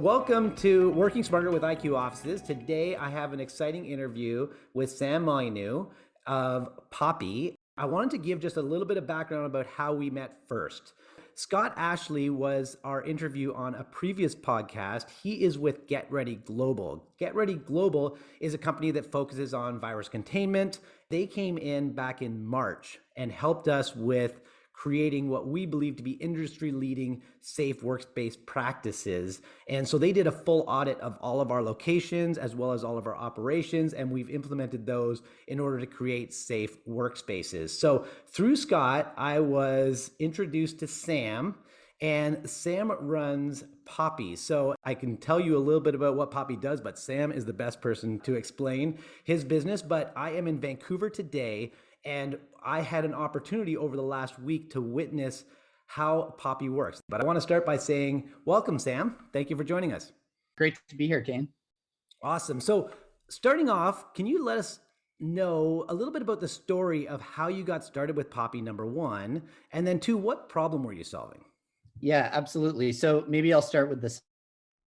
Welcome to Working Smarter with IQ Offices. Today I have an exciting interview with Sam Molyneux of Poppy. I wanted to give just a little bit of background about how we met first. Scott Ashley was our interview on a previous podcast. He is with Get Ready Global. Get Ready Global is a company that focuses on virus containment. They came in back in March and helped us with creating what we believe to be industry-leading safe workspace practices. And so they did a full audit of all of our locations as well as all of our operations, and we've implemented those in order to create safe workspaces. So through Scott, I was introduced to Sam, and Sam runs Poppy. So I can tell you a little bit about what Poppy does, but Sam is the best person to explain his business. But I am in Vancouver today, and I had an opportunity over the last week to witness how Poppy works. But I want to start by saying, welcome, Sam. Thank you for joining us. Great to be here, Kane. Awesome. So starting off, can you let us know a little bit about the story of how you got started with Poppy, number one, and then two, what problem were you solving? Yeah, absolutely. So maybe I'll start with the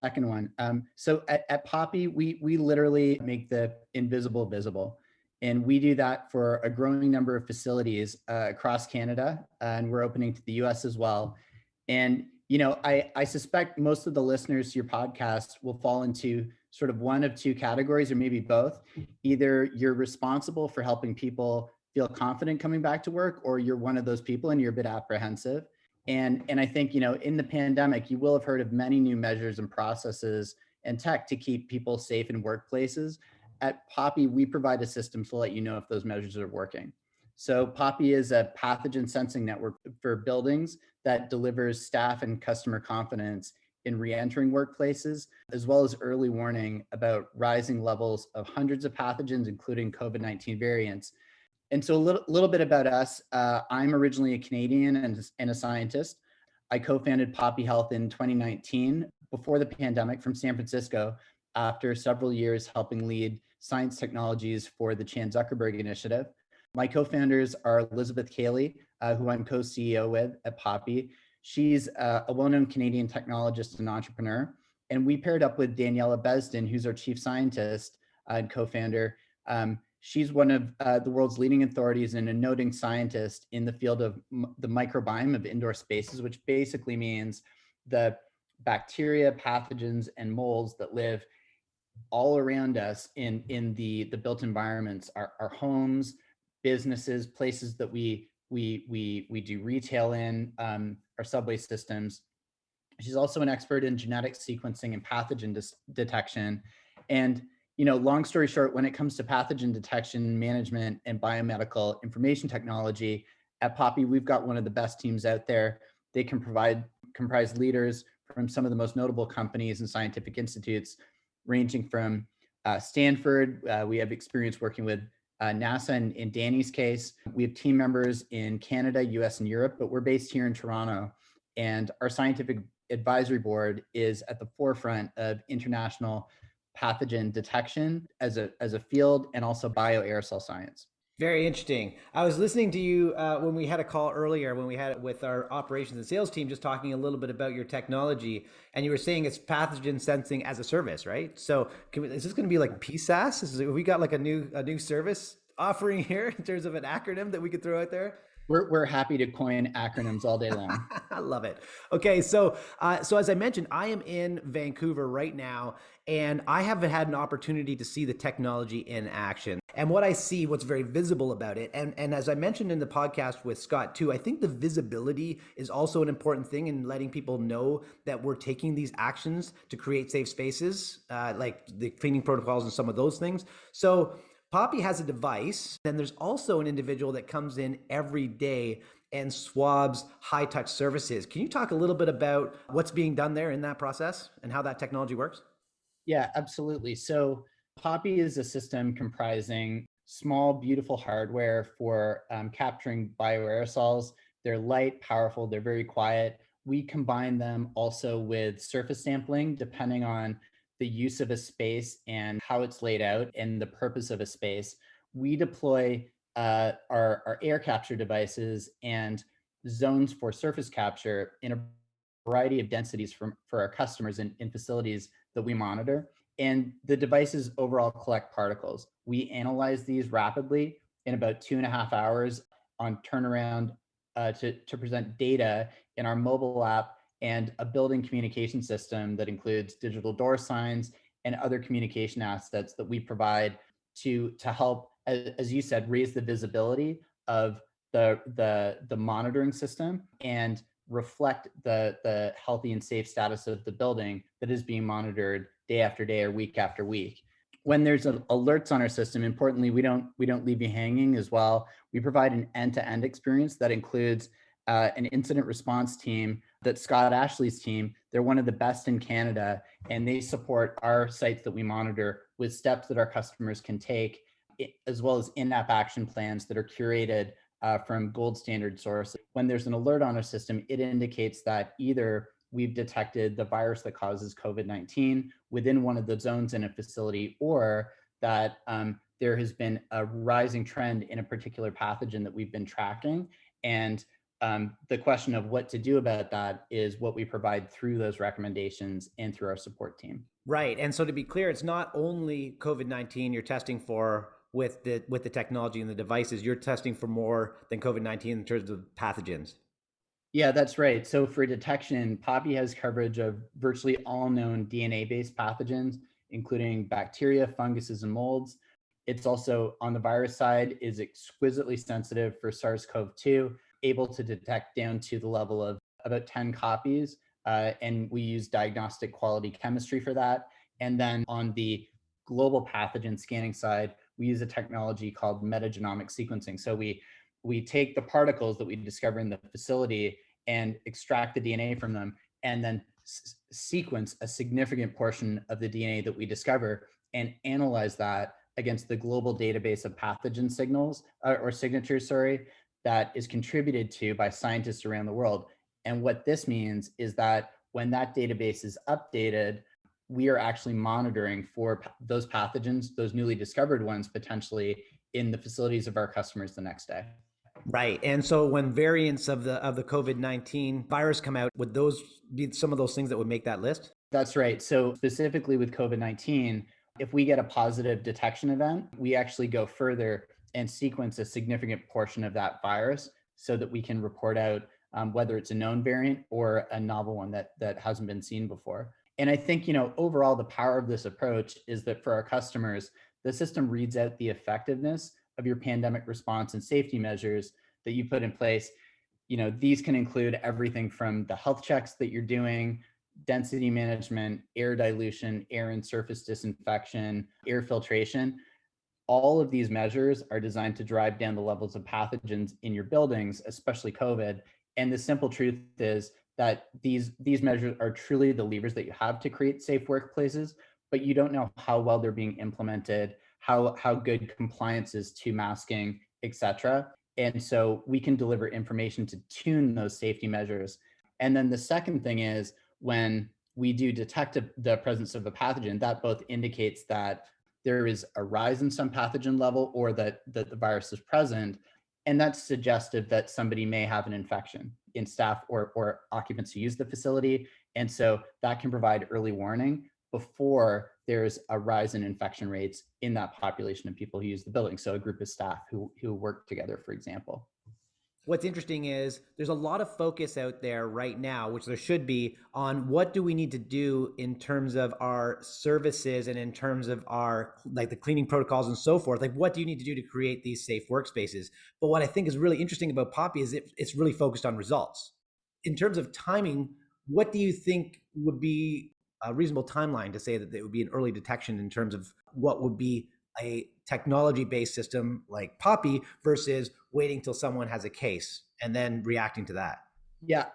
second one. So at Poppy, we literally make the invisible visible. And we do that for a growing number of facilities across Canada, and we're opening to the US as well. And, you know, I suspect most of the listeners to your podcast will fall into sort of one of two categories, or maybe both. Either you're responsible for helping people feel confident coming back to work, or you're one of those people and you're a bit apprehensive. And I think, you know, in the pandemic, you will have heard of many new measures and processes and tech to keep people safe in workplaces. At Poppy, we provide a system to let you know if those measures are working. So Poppy is a pathogen sensing network for buildings that delivers staff and customer confidence in re-entering workplaces, as well as early warning about rising levels of hundreds of pathogens, including COVID-19 variants. And so a little bit about us. I'm originally a Canadian and a scientist. I co-founded Poppy Health in 2019 before the pandemic from San Francisco, after several years helping lead science technologies for the Chan Zuckerberg initiative. My co-founders are Elizabeth Cayley, who I'm co-CEO with at Poppy. She's a well-known Canadian technologist and entrepreneur. And we paired up with Daniela Besden, who's our chief scientist and co-founder. She's one of the world's leading authorities and a noting scientist in the field of the microbiome of indoor spaces, which basically means the bacteria, pathogens, and molds that live all around us in the built environments, our homes, businesses, places that we do retail in, our subway systems. She's also an expert in genetic sequencing and pathogen detection. And, you know, long story short, when it comes to pathogen detection, management, and biomedical information technology, at Poppy, we've got one of the best teams out there. They can comprise leaders from some of the most notable companies and scientific institutes, ranging from Stanford. We have experience working with NASA. In Danny's case, we have team members in Canada, US, and Europe, but we're based here in Toronto. And our scientific advisory board is at the forefront of international pathogen detection as a field, and also bioaerosol science. Very interesting. I was listening to you when we had a call earlier, when we had it with our operations and sales team, just talking a little bit about your technology, and you were saying it's pathogen sensing as a service, right? So is this going to be like PSAS? Have we got like a new service offering here in terms of an acronym that we could throw out there? We're happy to coin acronyms all day long. I love it. Okay, so as I mentioned, I am in Vancouver right now, and I haven't had an opportunity to see the technology in action. And what I see, what's very visible about it, and as I mentioned in the podcast with Scott too, I think the visibility is also an important thing in letting people know that we're taking these actions to create safe spaces, like the cleaning protocols and some of those things. So Poppy has a device, and there's also an individual that comes in every day and swabs high-touch surfaces. Can you talk a little bit about what's being done there in that process and how that technology works? Yeah, absolutely. So Poppy is a system comprising small, beautiful hardware for capturing bioaerosols. They're light, powerful, they're very quiet. We combine them also with surface sampling, depending on the use of a space and how it's laid out and the purpose of a space. We deploy our air capture devices and zones for surface capture in a variety of densities for our customers in facilities that we monitor. And the devices overall collect particles. We analyze these rapidly in about 2.5 hours on turnaround to present data in our mobile app and a building communication system that includes digital door signs and other communication assets that we provide to help, as you said, raise the visibility of the monitoring system and reflect the healthy and safe status of the building that is being monitored day after day or week after week. When there's alerts on our system, importantly, we don't leave you hanging as well. We provide an end-to-end experience that includes an incident response team that Scott Ashley's team, they're one of the best in Canada, and they support our sites that we monitor with steps that our customers can take, as well as in-app action plans that are curated from gold standard sources. When there's an alert on our system, it indicates that either we've detected the virus that causes COVID-19 within one of the zones in a facility, or that there has been a rising trend in a particular pathogen that we've been tracking. And the question of what to do about that is what we provide through those recommendations and through our support team. Right. And so to be clear, it's not only COVID-19 you're testing for with the technology and the devices, you're testing for more than COVID-19 in terms of pathogens. Yeah, that's right. So for detection, Poppy has coverage of virtually all known DNA-based pathogens, including bacteria, funguses, and molds. It's also, on the virus side, is exquisitely sensitive for SARS-CoV-2, able to detect down to the level of about 10 copies. And we use diagnostic quality chemistry for that. And then on the global pathogen scanning side, we use a technology called metagenomic sequencing. So we take the particles that we discover in the facility and extract the DNA from them, and then sequence a significant portion of the DNA that we discover and analyze that against the global database of pathogen signals or signatures, that is contributed to by scientists around the world. And what this means is that when that database is updated, we are actually monitoring for those pathogens, those newly discovered ones, potentially in the facilities of our customers the next day. Right. And so when variants of the COVID-19 virus come out, would those be some of those things that would make that list? That's right. So specifically with COVID-19, if we get a positive detection event, we actually go further and sequence a significant portion of that virus so that we can report out whether it's a known variant or a novel one that hasn't been seen before. And I think, overall, the power of this approach is that for our customers, the system reads out the effectiveness of your pandemic response and safety measures that you put in place. These can include everything from the health checks that you're doing, density management, air dilution, air and surface disinfection, air filtration. All of these measures are designed to drive down the levels of pathogens in your buildings, especially COVID. And the simple truth is that these measures are truly the levers that you have to create safe workplaces, but you don't know how well they're being implemented, how good compliance is to masking, et cetera. And so we can deliver information to tune those safety measures. And then the second thing is, when we do detect the presence of a pathogen, that both indicates that there is a rise in some pathogen level or that the virus is present. And that's suggestive that somebody may have an infection in staff or occupants who use the facility. And so that can provide early warning before there's a rise in infection rates in that population of people who use the building. So a group of staff who work together, for example. What's interesting is there's a lot of focus out there right now, which there should be, on what do we need to do in terms of our services and in terms of our, like, the cleaning protocols and so forth. Like, what do you need to do to create these safe workspaces? But what I think is really interesting about Poppy is it's really focused on results. In terms of timing, what do you think would be a reasonable timeline to say that it would be an early detection in terms of what would be a technology-based system like Poppy versus waiting till someone has a case and then reacting to that? Yeah,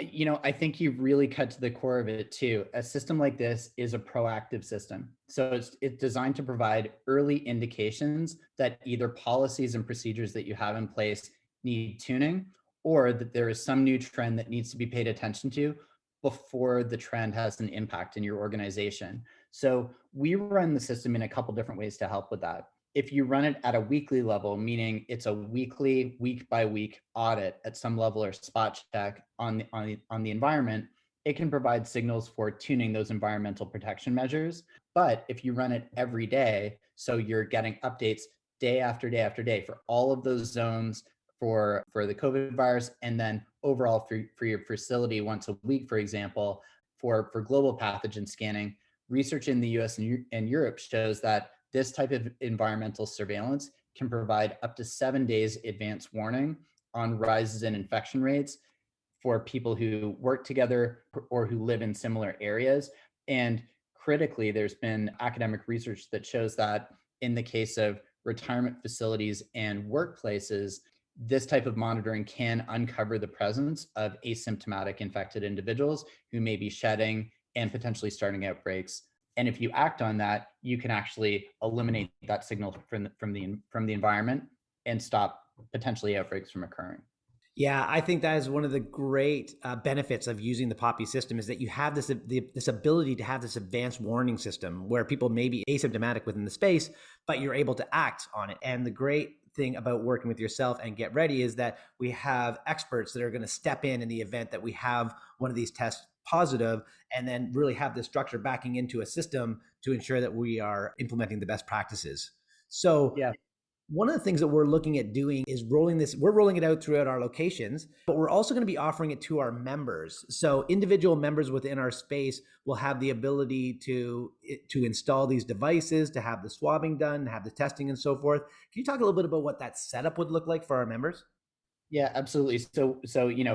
I think you've really cut to the core of it too. A system like this is a proactive system. So it's designed to provide early indications that either policies and procedures that you have in place need tuning, or that there is some new trend that needs to be paid attention to before the trend has an impact in your organization. So we run the system in a couple different ways to help with that. If you run it at a weekly level, meaning it's a weekly, week by week audit at some level or spot check on the environment, it can provide signals for tuning those environmental protection measures. But if you run it every day, so you're getting updates day after day after day for all of those zones for the COVID virus, and then overall for your facility once a week, for example, for global pathogen scanning, research in the US and Europe shows that this type of environmental surveillance can provide up to 7 days advance warning on rises in infection rates for people who work together or who live in similar areas. And critically, there's been academic research that shows that in the case of retirement facilities and workplaces, this type of monitoring can uncover the presence of asymptomatic infected individuals who may be shedding and potentially starting outbreaks. And if you act on that, you can actually eliminate that signal from the environment and stop potentially outbreaks from occurring. Yeah, I think that is one of the great benefits of using the Poppy system is that you have this ability to have this advanced warning system where people may be asymptomatic within the space, but you're able to act on it. And the great thing about working with yourself and Get Ready is that we have experts that are going to step in the event that we have one of these tests positive, and then really have this structure backing into a system to ensure that we are implementing the best practices. So Yeah. one of the things that we're looking at doing is we're rolling it out throughout our locations, but we're also going to be offering it to our members. So individual members within our space will have the ability to install these devices, to have the swabbing done, have the testing and so forth. Can you talk a little bit about what that setup would look like for our members? Yeah, absolutely. So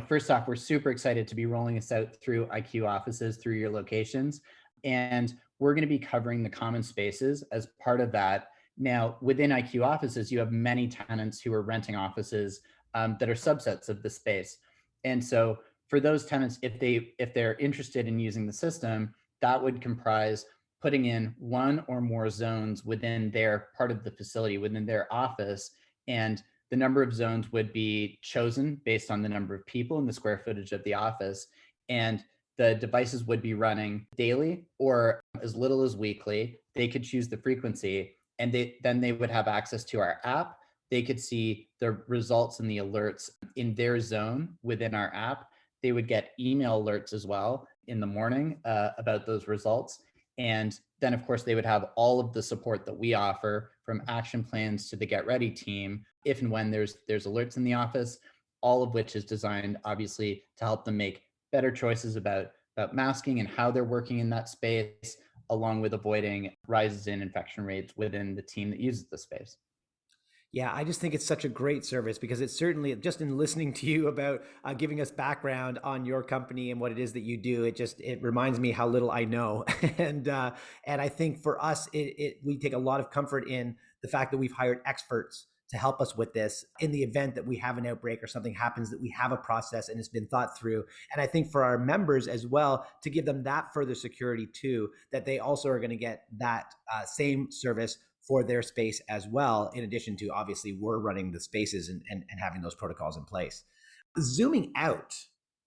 first off, we're super excited to be rolling this out through IQ offices, through your locations, and we're going to be covering the common spaces as part of that. Now, within IQ offices, you have many tenants who are renting offices that are subsets of the space, and so for those tenants, if they're interested in using the system, that would comprise putting in one or more zones within their part of the facility, within their office, and the number of zones would be chosen based on the number of people and the square footage of the office. And the devices would be running daily or as little as weekly. They could choose the frequency, and then they would have access to our app. They could see the results and the alerts in their zone within our app. They would get email alerts as well in the morning about those results. And then, of course, they would have all of the support that we offer, from action plans to the Get Ready team, if and when there's alerts in the office, all of which is designed obviously to help them make better choices about masking and how they're working in that space, along with avoiding rises in infection rates within the team that uses the space. Yeah, I just think it's such a great service because it's certainly just in listening to you about giving us background on your company and what it is that you do. It reminds me how little I know, and I think for us, we take a lot of comfort in the fact that we've hired experts to help us with this in the event that we have an outbreak or something happens, that we have a process and it's been thought through. And I think for our members as well, to give them that further security too, that they also are going to get that same service for their space as well, in addition to obviously we're running the spaces and having those protocols in place. Zooming out,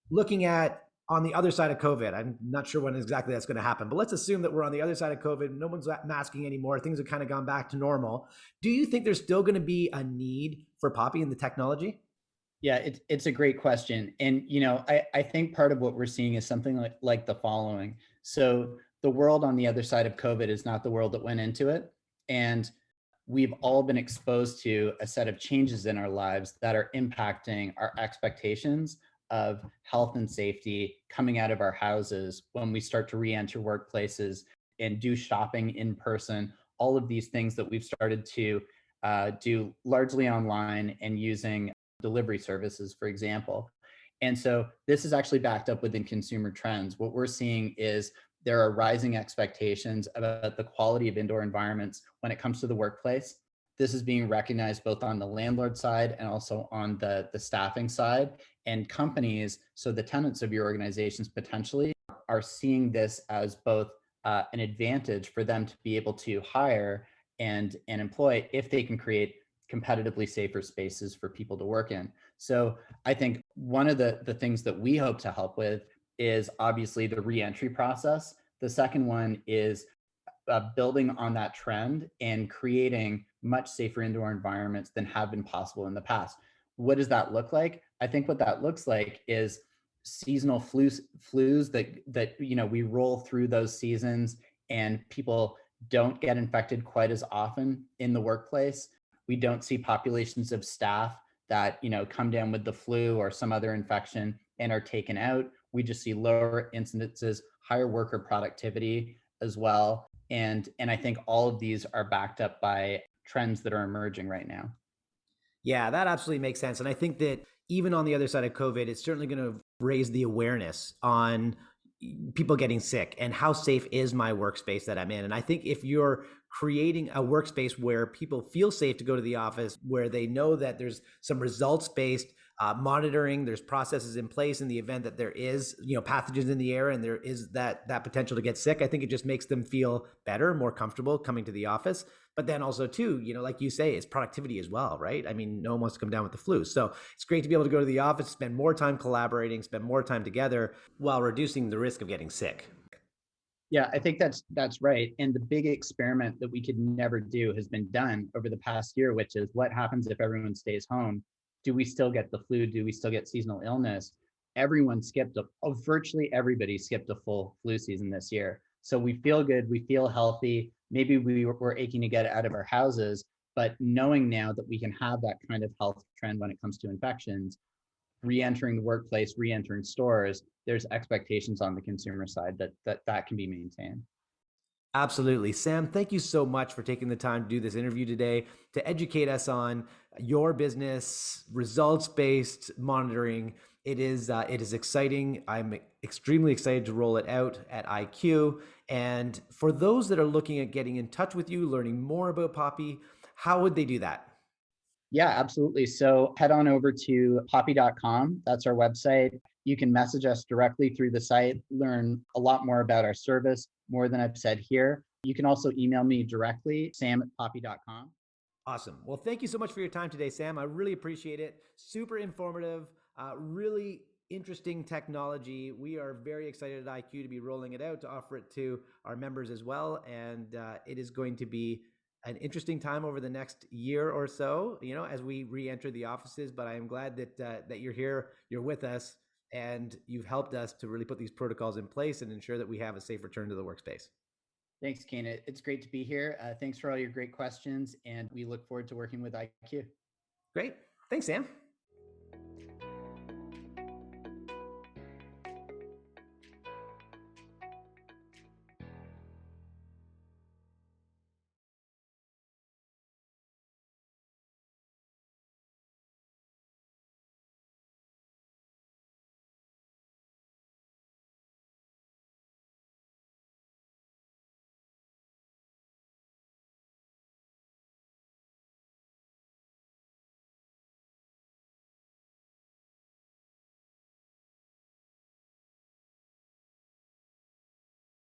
looking at on the other side of COVID, I'm not sure when exactly that's going to happen, but let's assume that we're on the other side of COVID. No one's masking anymore. Things have kind of gone back to normal. Do you think there's still going to be a need for Poppy and the technology? Yeah, it's a great question. And I think part of what we're seeing is something like the following. So the world on the other side of COVID is not the world that went into it. And we've all been exposed to a set of changes in our lives that are impacting our expectations of health and safety coming out of our houses when we start to re-enter workplaces and do shopping in person. All of these things that we've started to do largely online and using delivery services, for example. And so this is actually backed up within consumer trends. What we're seeing is there are rising expectations about the quality of indoor environments when it comes to the workplace. This is being recognized both on the landlord side and also on the staffing side. And companies, so the tenants of your organizations potentially, are seeing this as both an advantage for them to be able to hire and employ if they can create competitively safer spaces for people to work in. So I think one of the things that we hope to help with is obviously the reentry process. The second one is building on that trend and creating much safer indoor environments than have been possible in the past. What does that look like? I think what that looks like is seasonal flus that we roll through those seasons, and people don't get infected quite as often in the workplace. We don't see populations of staff that come down with the flu or some other infection and are taken out. We just see lower incidences, higher worker productivity as well. And I think all of these are backed up by trends that are emerging right now. Yeah, that absolutely makes sense. And I think that even on the other side of COVID, it's certainly going to raise the awareness on people getting sick and how safe is my workspace that I'm in. And I think if you're creating a workspace where people feel safe to go to the office, where they know that there's some results based monitoring, there's processes in place in the event that there is pathogens in the air and there is that potential to get sick, I think it just makes them feel better, more comfortable coming to the office. But then also too, like you say, it's productivity as well, right? I mean, no one wants to come down with the flu. So it's great to be able to go to the office, spend more time collaborating, spend more time together while reducing the risk of getting sick. Yeah, I think that's right. And the big experiment that we could never do has been done over the past year, which is what happens if everyone stays home? Do we still get the flu? Do we still get seasonal illness? Everyone virtually everybody skipped a full flu season this year. So we feel good, we feel healthy. Maybe we're aching to get out of our houses, but knowing now that we can have that kind of health trend when it comes to infections, re-entering the workplace, re-entering stores, there's expectations on the consumer side that can be maintained. Absolutely. Sam, thank you so much for taking the time to do this interview today to educate us on your business, results based monitoring. It is exciting. I'm extremely excited to roll it out at IQ. And for those that are looking at getting in touch with you, learning more about Poppy, how would they do that? Yeah, absolutely. So head on over to poppy.com. That's our website. You can message us directly through the site, learn a lot more about our service, more than I've said here. You can also email me directly, sam@poppy.com. Awesome. Well, thank you so much for your time today, Sam. I really appreciate it. Super informative, really interesting technology. We are very excited at IQ to be rolling it out, to offer it to our members as well. And it is going to be an interesting time over the next year or so, as we re-enter the offices. But I am glad that you're here, you're with us, and you've helped us to really put these protocols in place and ensure that we have a safe return to the workspace. Thanks, Kane. It's great to be here. Thanks for all your great questions, and we look forward to working with IQ. Great. Thanks, Sam.